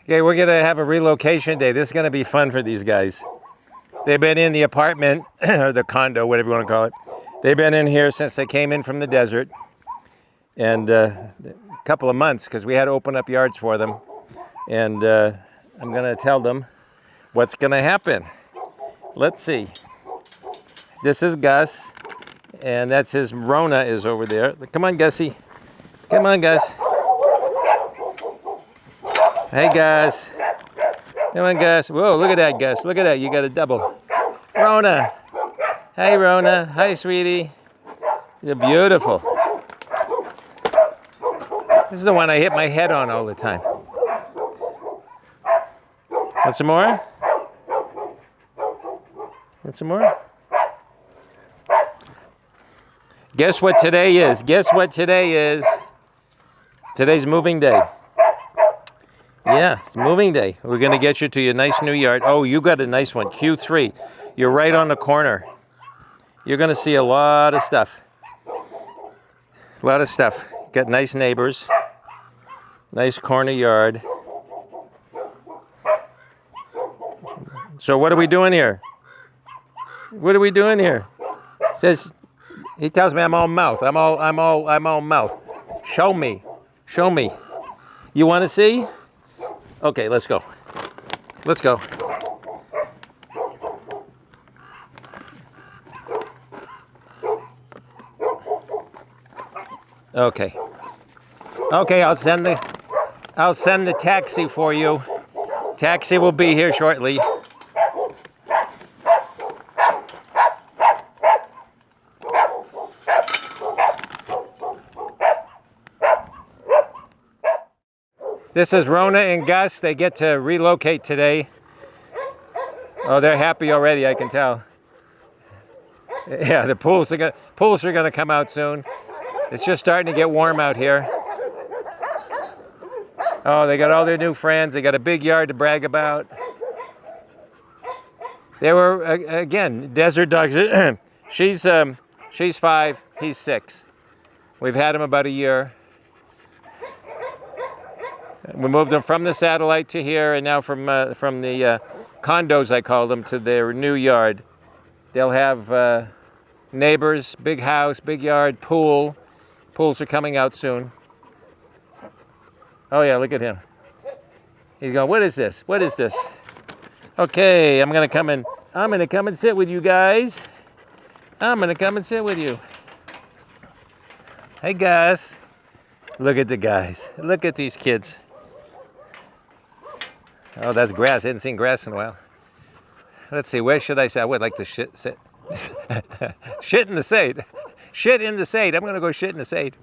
Okay, we're gonna have a relocation day. This is gonna be fun for these guys. They've been in the apartment, or the condo, whatever you wanna call it. They've been in here since they came in from the desert. And a couple of months, because we had to open up yards for them. And I'm gonna tell them what's gonna happen. Let's see. This is Gus, and that's his Rona is over there. Come on, Gussie. Come on, Gus. Hey, Gus. Come on, Gus. Whoa, look at that, Gus. Look at that. You got a double. Rona. Hey, Rona. Hi, sweetie. You're beautiful. This is the one I hit my head on all the time. Want some more? Want some more? Guess what today is? Guess what today is? Today's moving day. Yeah, it's moving day. We're going to get you to your nice new yard. Oh, you got a nice one. Q3. You're right on the corner. You're going to see a lot of stuff. A lot of stuff. Got nice neighbors. Nice corner yard. So what are we doing here? What are we doing here? Says, he tells me I'm all mouth. I'm all mouth. Show me. Show me. You want to see? Okay, let's go. Let's go. Okay. Okay, I'll send the taxi for you. Taxi will be here shortly. This is Rona and Gus. They get to relocate today. Oh, they're happy already, I can tell. Yeah, the pools are gonna come out soon. It's just starting to get warm out here. Oh, they got all their new friends. They got a big yard to brag about. They were again desert dogs. She's 5. He's 6. We've had him about a year. We moved them from the satellite to here, and now from the condos, I call them, to their new yard. They'll have neighbors, big house, big yard, pool. Pools are coming out soon. Oh yeah, look at him. He's going, what is this? What is this? Okay, I'm gonna come and sit with you guys. I'm gonna come and sit with you. Hey guys. Look at the guys. Look at these kids. Oh, that's grass. I hadn't seen grass in a while. Let's see, where should I sit? I would like to sit. Shit in the shade. Shit in the shade. I'm going to go shit in the shade.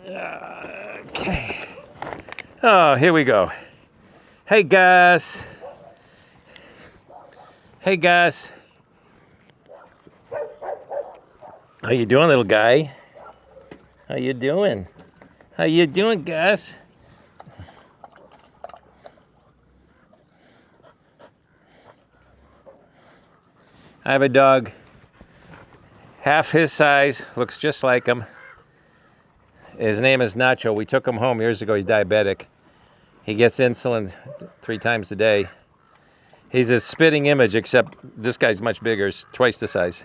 Okay. Oh, here we go. Hey, Gus. Hey, Gus. How you doing, little guy? How you doing? How you doing, Gus? I have a dog, half his size, looks just like him. His name is Nacho. We took him home years ago. He's diabetic. He gets insulin 3 times a day. He's a spitting image, except this guy's much bigger. He's twice the size.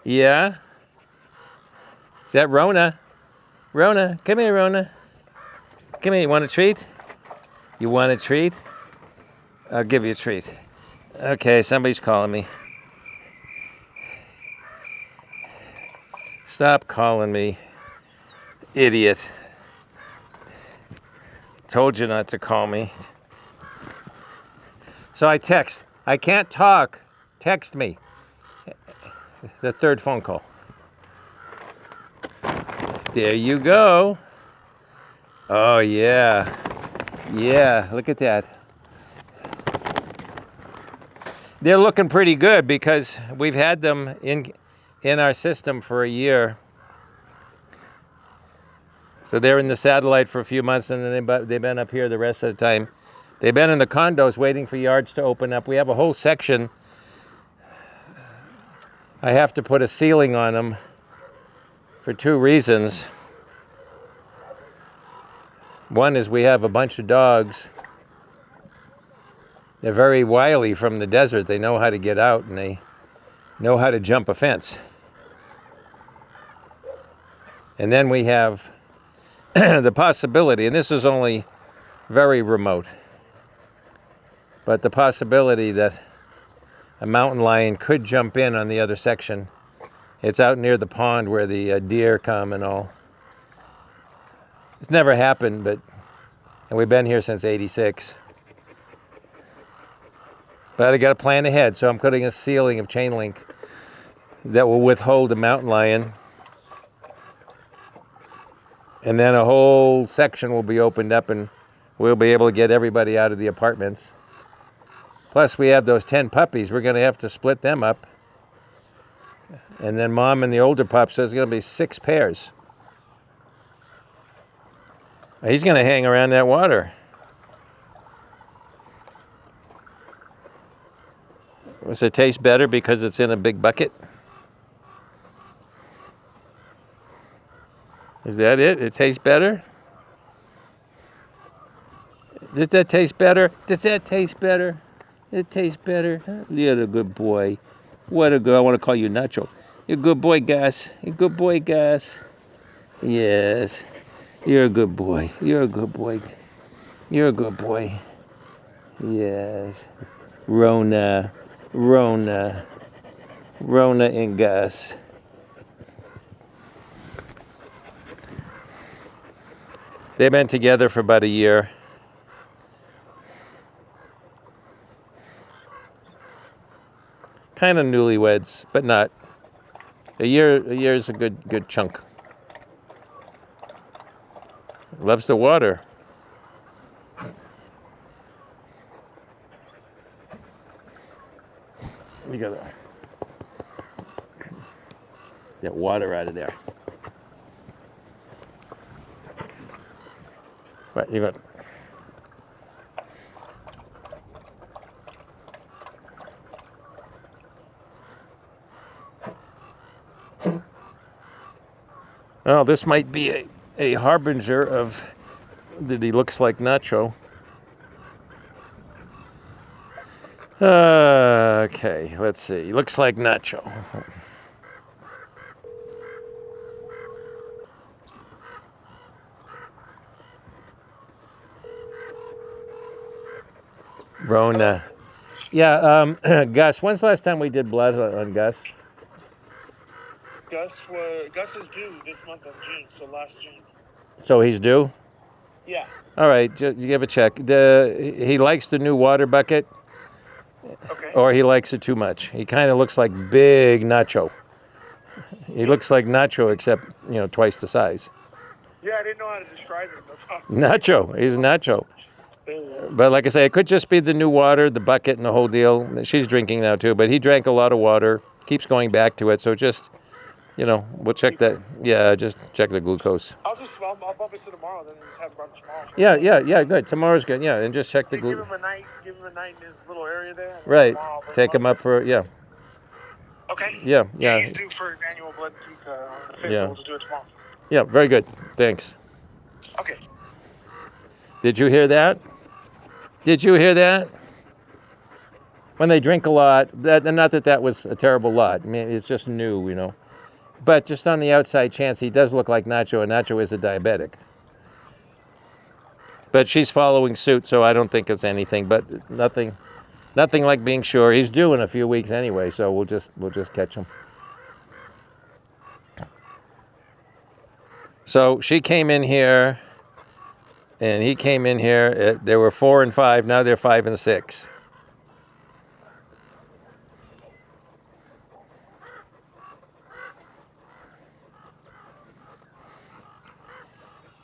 Yeah? Is that Rona? Rona, come here, Rona. Come here, you want a treat? You want a treat? I'll give you a treat. Okay, somebody's calling me. Stop calling me, idiot. Told you not to call me. So I text. I can't talk. Text me. The 3rd phone call. There you go. Oh, yeah. Yeah, look at that. They're looking pretty good because we've had them in our system for a year. So they're in the satellite for a few months, and then they've been up here the rest of the time. They've been in the condos waiting for yards to open up. We have a whole section I have to put a ceiling on them for two reasons. One is we have a bunch of dogs. They're very wily from the desert. They know how to get out and they know how to jump a fence. And then we have the possibility, and this is only very remote, but the possibility that a mountain lion could jump in on the other section. It's out near the pond where the deer come and all. It's never happened, and we've been here since '86. But I got to plan ahead, so I'm putting a ceiling of chain link that will withhold a mountain lion. And then a whole section will be opened up and we'll be able to get everybody out of the apartments. Plus we have those 10 puppies. We're going to have to split them up. And then Mom and the older pups, so there's going to be 6 pairs. He's going to hang around that water. Does it taste better because it's in a big bucket? Is that it? It tastes better? Does that taste better? Does that taste better? It tastes better. You're a good boy. What a good, I want to call you Nacho. You're a good boy, Gus. You're a good boy, Gus. Yes. You're a good boy. You're a good boy. You're a good boy. Yes. Rona and Gus. They've been together for about a year. Kind of newlyweds, but not. A year is a good chunk. Loves the water. You gotta get water out of there. What you got? Well, this might be a harbinger of that he looks like Nacho. Okay, let's see. He looks like Nacho. Rona. Yeah, Gus, when's the last time we did blood on Gus? Gus is due this month of June, so last June. So he's due? Yeah. All right, just give a check. He likes the new water bucket. Okay. Or he likes it too much. He kind of looks like big Nacho. He looks like Nacho, except, twice the size. Yeah, I didn't know how to describe him. Nacho. He's Nacho. But like I say, it could just be the new water, the bucket, and the whole deal. She's drinking now, too. But he drank a lot of water, keeps going back to it. So just, we'll check that. Yeah, just check the glucose. I'll bump it to tomorrow, then just have brunch tomorrow. Yeah, good. Tomorrow's good. Yeah, and just check the glucose. Give him a night in his little area there. Right. Take him up for, Okay. Yeah. He's due for his annual blood tooth on the 5th, so we'll just do it tomorrow. Yeah, very good. Thanks. Okay. Did you hear that? When they drink a lot, not that was a terrible lot. I mean, it's just new, But just on the outside chance, he does look like Nacho, and Nacho is a diabetic. But she's following suit, so I don't think it's anything. But nothing like being sure. He's due in a few weeks anyway, so we'll just catch him. So she came in here, and he came in here. There were 4 and 5. Now they're 5 and 6.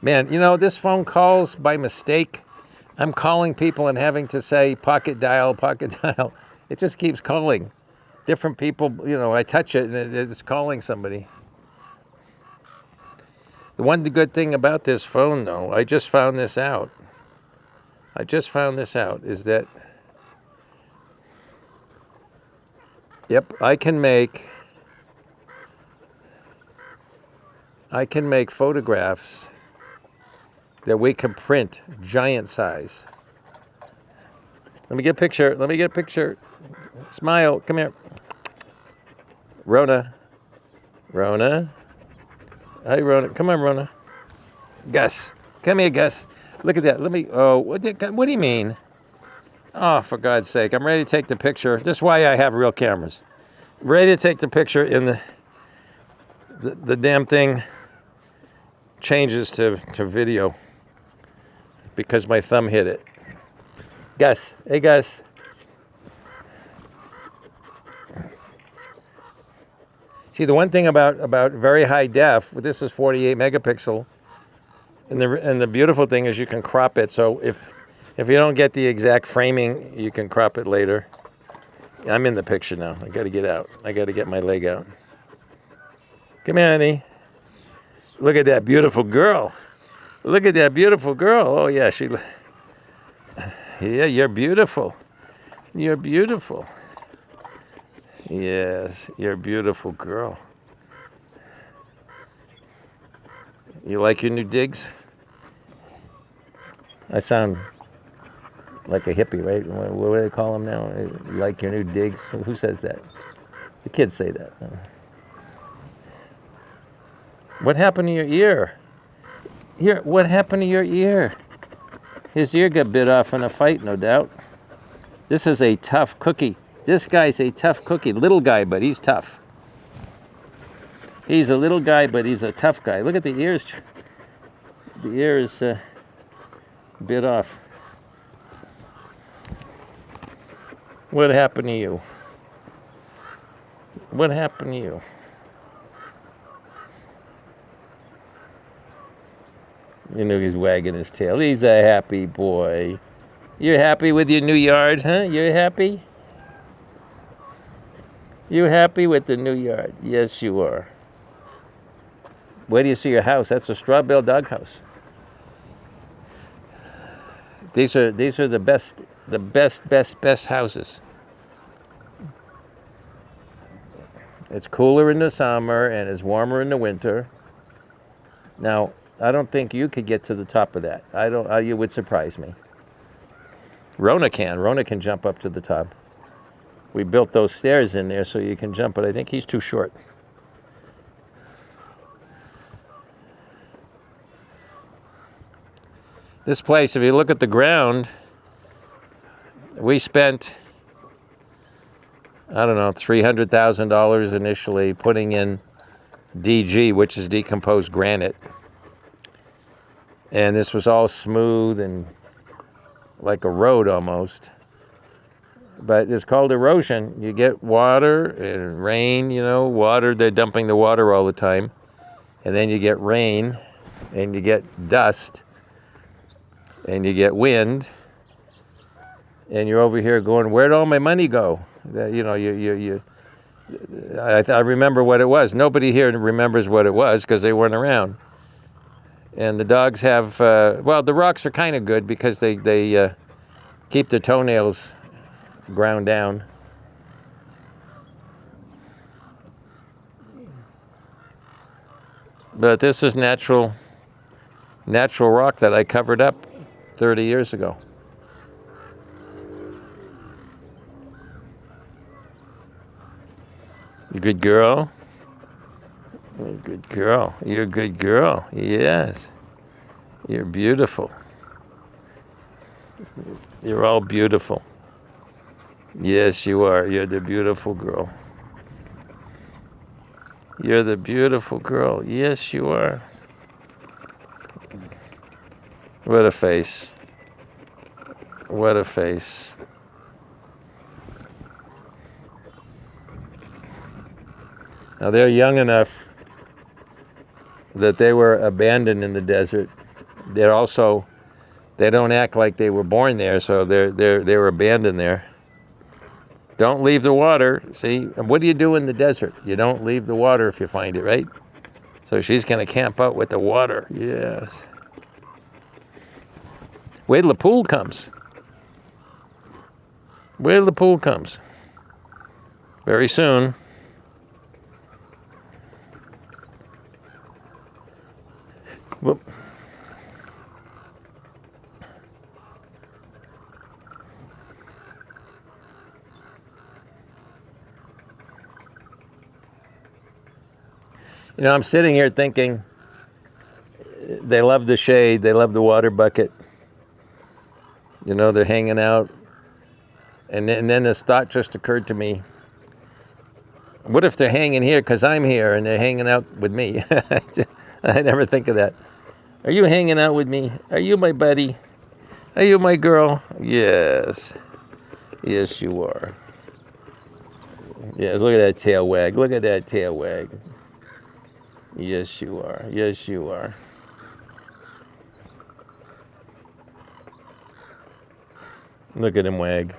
Man, this phone calls by mistake. I'm calling people and having to say pocket dial. It just keeps calling. Different people, I touch it and it's calling somebody. The good thing about this phone, though, I just found this out, is that, I can make I can make photographs that we can print giant size. Let me get a picture. Let me get a picture. Smile. Come here. Rona. Rona. Hi, Rona. Come on, Rona. Gus. Come here, Gus. Look at that. Let me. Oh, what do you mean? Oh, for God's sake. I'm ready to take the picture. This is why I have real cameras. Ready to take the picture in the damn thing changes to video because my thumb hit it. Gus. Hey, Gus. See, the one thing about very high def, this is 48 megapixel, and the beautiful thing is you can crop it. So if you don't get the exact framing, you can crop it later. I'm in the picture now. I got to get out. I got to get my leg out. Come here, honey. Look at that beautiful girl. Look at that beautiful girl. Oh yeah, yeah, you're beautiful. You're beautiful. Yes, you're a beautiful girl. You like your new digs? I sound like a hippie, right? What do they call them now? You like your new digs? Who says that? The kids say that. What happened to your ear? Here, what happened to your ear? His ear got bit off in a fight, no doubt. This is a tough cookie. This guy's a tough cookie. Little guy, but he's tough. He's a little guy, but he's a tough guy. Look at the ears. The ear is bit off. What happened to you? What happened to you? You know he's wagging his tail. He's a happy boy. You're happy with your new yard, huh? You're happy? You happy with the new yard? Yes, you are. Where do you see your house? That's a straw bale doghouse. These are the best houses. It's cooler in the summer and it's warmer in the winter. Now, I don't think you could get to the top of that. You would surprise me. Rona can. Rona can jump up to the top. We built those stairs in there so you can jump, but I think he's too short. This place, if you look at the ground, we spent, I don't know, $300,000 initially putting in DG, which is decomposed granite. And this was all smooth and like a road almost. But it's called erosion. You get water and rain, water, they're dumping the water all the time. And then you get rain and you get dust and you get wind. And you're over here going, where'd all my money go? I remember what it was. Nobody here remembers what it was because they weren't around. And the dogs have, the rocks are kind of good because they keep the toenails ground down. But this is natural rock that I covered up 30 years ago. You good girl? You're a good girl. You're a good girl. Yes. You're beautiful. You're all beautiful. Yes, you are. You're the beautiful girl. You're the beautiful girl. Yes, you are. What a face. What a face. Now they're young enough that they were abandoned in the desert. They don't act like they were born there, so they were abandoned there. Don't leave the water. See, and what do you do in the desert? You don't leave the water if you find it, right? So she's going to camp out with the water. Yes. Wait till the pool comes. Wait till the pool comes. Very soon. Whoop. You know, I'm sitting here thinking, they love the shade, they love the water bucket. You know, they're hanging out. And then this thought just occurred to me. What if they're hanging here because I'm here and they're hanging out with me? I never think of that. Are you hanging out with me? Are you my buddy? Are you my girl? Yes. Yes, you are. Yes, look at that tail wag. Look at that tail wag. Yes, you are. Yes, you are. Look at him wag.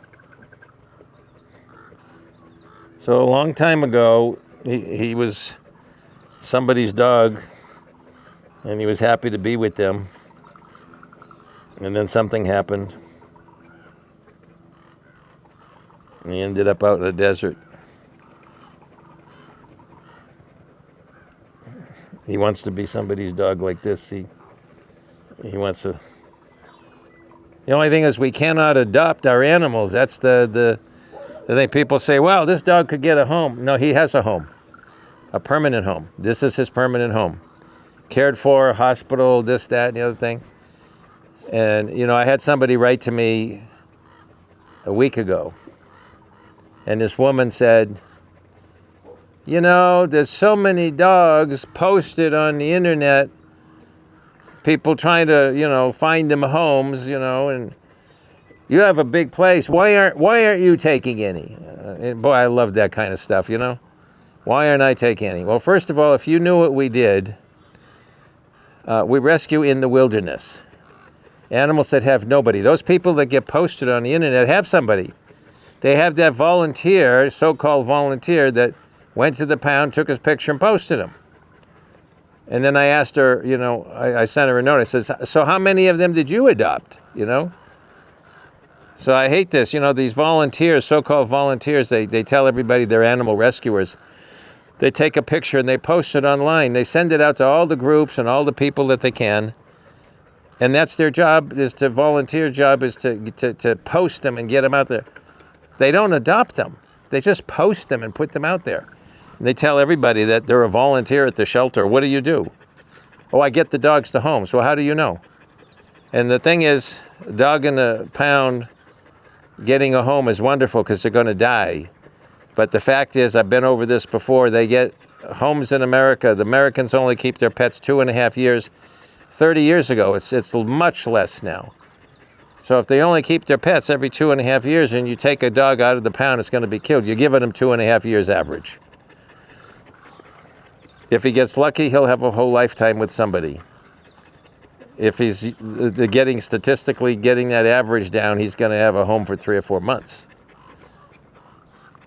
So a long time ago, he was somebody's dog, and he was happy to be with them. And then something happened. And he ended up out in the desert. He wants to be somebody's dog like this. He wants to. The only thing is we cannot adopt our animals. That's the thing. People say, well, this dog could get a home. No, he has a home, a permanent home. This is his permanent home. Cared for, hospital, this, that, and the other thing. And, you know, I had somebody write to me a week ago. And this woman said, you know, there's so many dogs posted on the internet, people trying to, you know, find them homes, you know, and you have a big place. Why aren't you taking any? And boy, I love that kind of stuff, you know. Why aren't I taking any? Well, first of all, if you knew what we did, we rescue in the wilderness. Animals that have nobody. Those people that get posted on the internet have somebody. They have that volunteer, so-called volunteer, that went to the pound, took his picture, and posted him. And then I asked her, you know, I sent her a note. I said, so how many of them did you adopt, you know? So I hate this, you know, these volunteers, so-called volunteers, they tell everybody they're animal rescuers. They take a picture and they post it online. They send it out to all the groups and all the people that they can. And that's their job, is to volunteer job is to post them and get them out there. They don't adopt them. They just post them and put them out there. And they tell everybody that they're a volunteer at the shelter. What do you do? Oh, I get the dogs to homes. Well, how do you know? And the thing is, a dog in the pound getting a home is wonderful because they're going to die. But the fact is, I've been over this before, they get homes in America. The Americans only keep their pets 2.5 years. 30 years ago, it's much less now. So if they only keep their pets every 2.5 years and you take a dog out of the pound, it's going to be killed. You're giving them 2.5 years average. If he gets lucky, he'll have a whole lifetime with somebody. If he's statistically getting that average down, he's going to have a home for 3 or 4 months.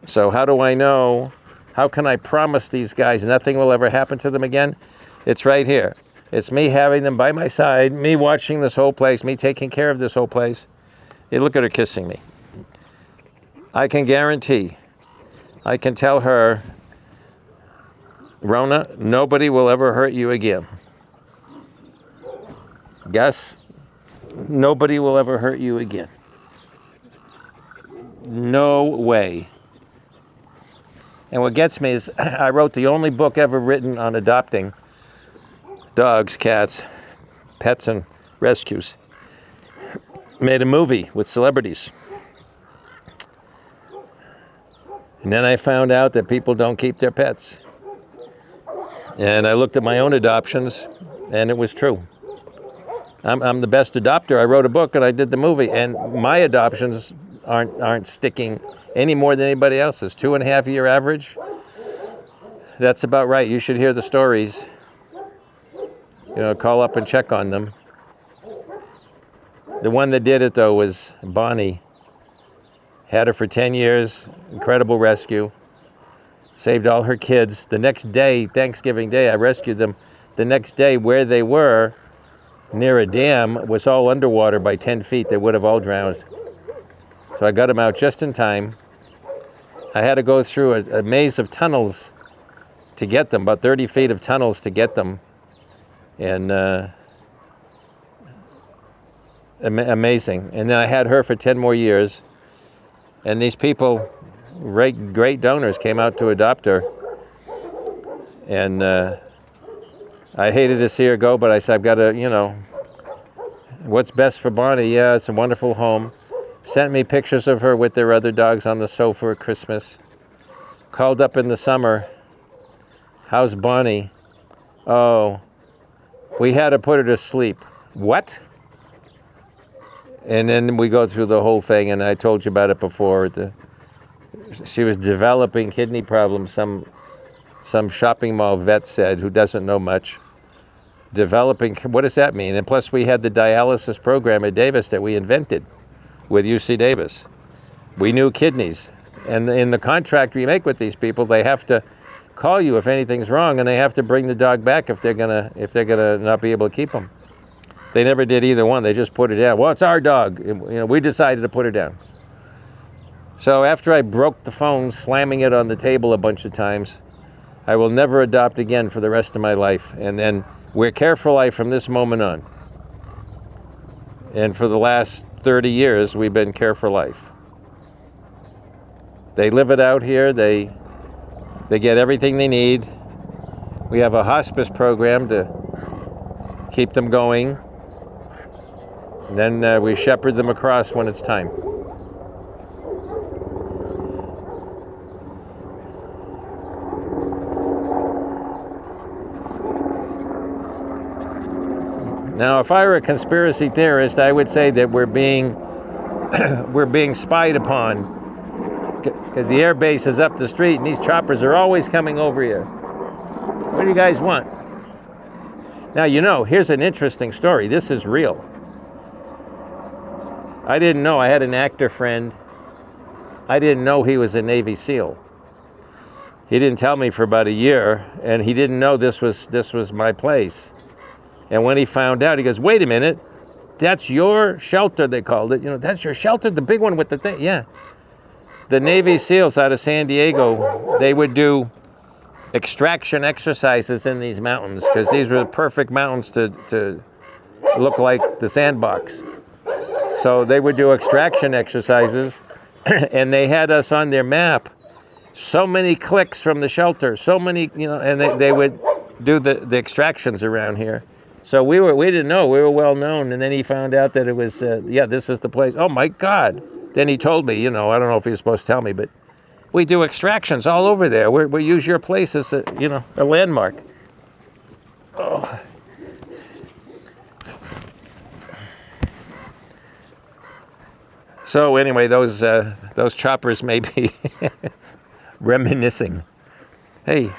So how do I know? How can I promise these guys nothing will ever happen to them again? It's right here. It's me having them by my side, me watching this whole place, me taking care of this whole place. Hey, look at her kissing me. I can guarantee, I can tell her, Rona, nobody will ever hurt you again. Gus, nobody will ever hurt you again. No way. And what gets me is I wrote the only book ever written on adopting dogs, cats, pets, and rescues. Made a movie with celebrities. And then I found out that people don't keep their pets. And I looked at my own adoptions, and it was true. I'm the best adopter. I wrote a book and I did the movie, and my adoptions aren't sticking any more than anybody else's. 2.5 year average. That's about right. You should hear the stories. You know, call up and check on them. The one that did it, though, was Bonnie. Had her for 10 years, incredible rescue. Saved all her kids. The next day, Thanksgiving Day, I rescued them. The next day, where they were, near a dam, was all underwater by 10 feet. They would have all drowned. So I got them out just in time. I had to go through a maze of tunnels to get them, about 30 feet of tunnels to get them. And amazing. And then I had her for 10 more years. And these people, great donors, came out to adopt her. And I hated to see her go, but I said, I've got to, what's best for Bonnie? Yeah, it's a wonderful home. Sent me pictures of her with their other dogs on the sofa at Christmas. Called up in the summer. How's Bonnie? Oh, we had to put her to sleep. What? And then we go through the whole thing, and I told you about it before. She was developing kidney problems, some shopping mall vet said, who doesn't know much. Developing, what does that mean? And plus we had the dialysis program at Davis that we invented with UC Davis. We knew kidneys. And in the contract we make with these people, they have to call you if anything's wrong, and they have to bring the dog back if they're gonna not be able to keep them. They never did either one. They just put it down. Well, it's our dog. We decided to put her down. So after I broke the phone, slamming it on the table a bunch of times, I will never adopt again for the rest of my life. And then we're Care for Life from this moment on. And for the last 30 years, we've been Care for Life. They live it out here. They get everything they need. We have a hospice program to keep them going. And then we shepherd them across when it's time. Now, if I were a conspiracy theorist, I would say that we're being spied upon. Because the air base is up the street and these choppers are always coming over here. What do you guys want? Now, here's an interesting story. This is real. I didn't know. I had an actor friend. I didn't know he was a Navy SEAL. He didn't tell me for about a year, and he didn't know this was my place. And when he found out, he goes, wait a minute, that's your shelter, they called it. That's your shelter, the big one with the thing. Yeah. The Navy SEALs out of San Diego, they would do extraction exercises in these mountains because these were the perfect mountains to look like the sandbox. So they would do extraction exercises, and they had us on their map. So many clicks from the shelter, so many, and they would do the extractions around here. So we didn't know, we were well known, and then he found out that it was, this is the place. Oh my God. Then he told me, I don't know if he was supposed to tell me, but we do extractions all over there. We use your place as a landmark. Oh. So anyway, those choppers may be reminiscing. Hey,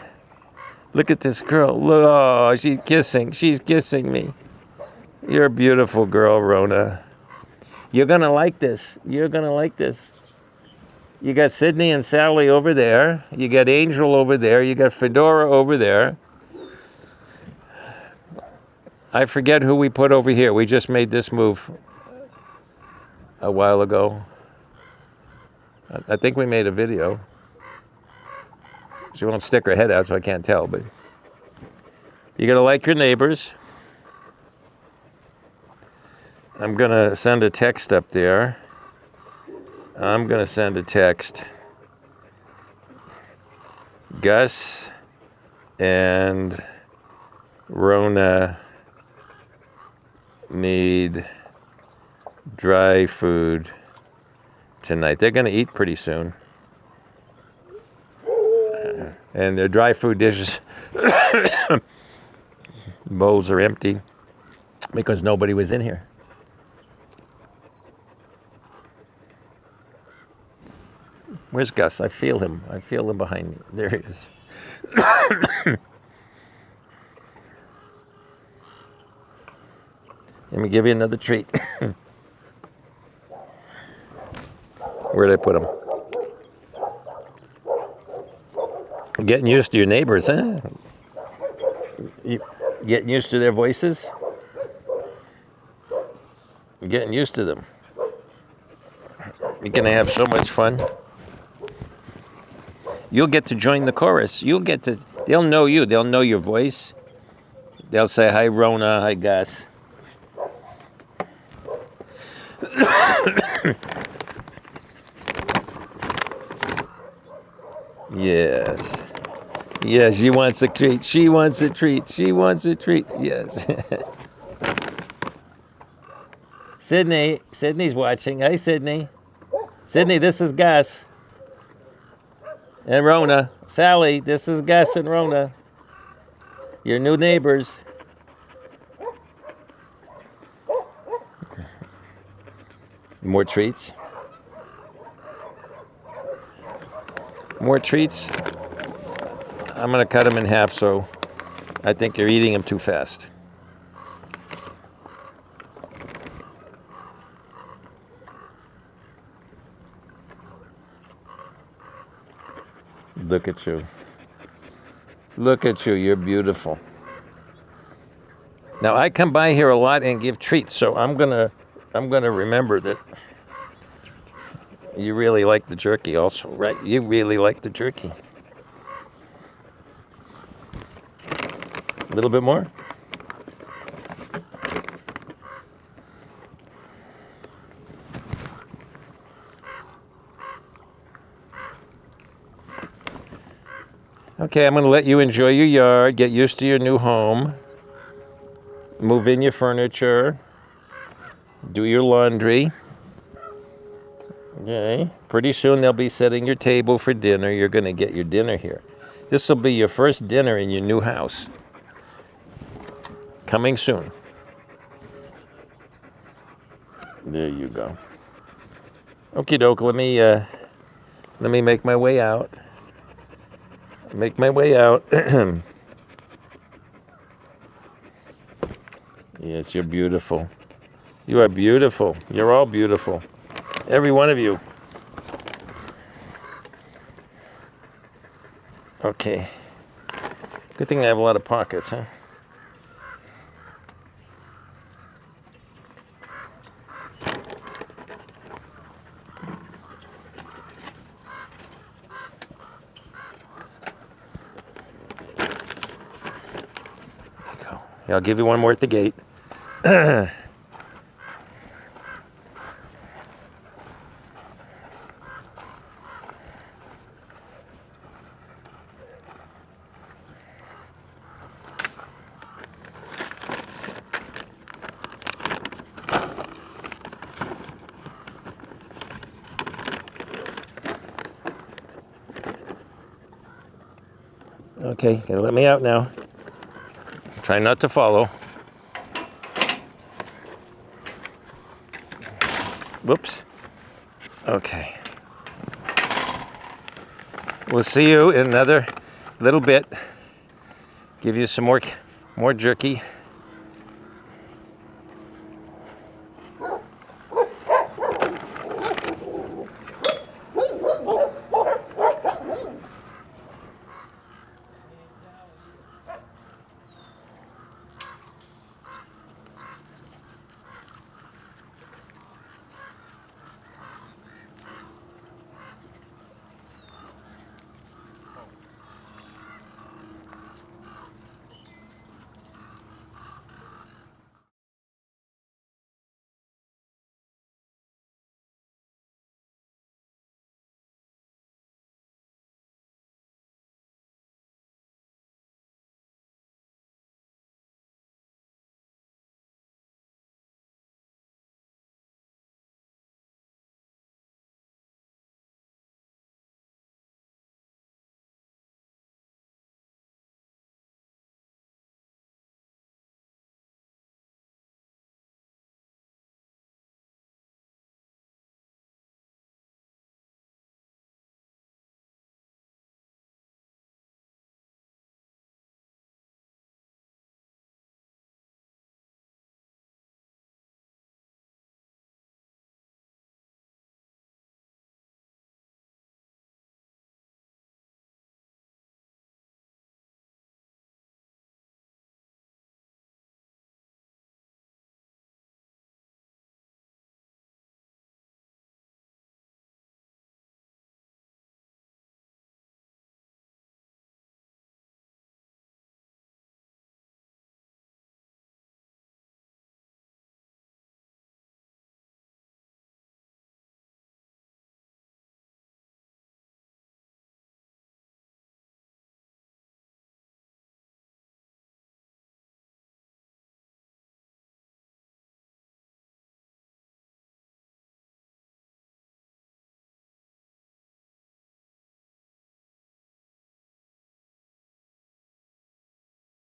look at this girl. Oh, she's kissing me. You're a beautiful girl, Rona. You're going to like this. You got Sydney and Sally over there. You got Angel over there. You got Fedora over there. I forget who we put over here. We just made this move a while ago. I think we made a video. She won't stick her head out, so I can't tell, but you're going to like your neighbors. I'm going to send a text up there. I'm going to send a text. Gus and Rona need dry food tonight. They're going to eat pretty soon. And their dry food dishes, bowls are empty because nobody was in here. Where's Gus? I feel him. Behind me. There he is. Let me give you another treat. Where'd I put him? Getting used to your neighbors, huh? You getting used to their voices? You're getting used to them. You're gonna have so much fun. You'll get to join the chorus. They'll know you. They'll know your voice. They'll say, hi, Rona, hi, Gus. Yes. Yes, she wants a treat. She wants a treat. She wants a treat. Yes. Sydney. Sydney's watching. Hey, Sydney. Sydney, this is Gus. And Rona. Sally, this is Gus and Rona. Your new neighbors. More treats? More treats? I'm going to cut them in half, so I think you're eating them too fast. Look at you. Look at you. You're beautiful. Now, I come by here a lot and give treats, so I'm gonna remember that you really like the jerky also, right? You really like the jerky. A little bit more? Okay, I'm going to let you enjoy your yard, get used to your new home, move in your furniture, do your laundry. Okay, pretty soon they'll be setting your table for dinner. You're going to get your dinner here. This will be your first dinner in your new house. Coming soon. There you go. Okie doke, let me make my way out. Make my way out. Yes, you're beautiful. You are beautiful. You're all beautiful. Every one of you. Okay. Good thing I have a lot of pockets, huh? I'll give you one more at the gate. Okay, let me out now. Try not to follow. Whoops. Okay. We'll see you in another little bit. Give you some more jerky.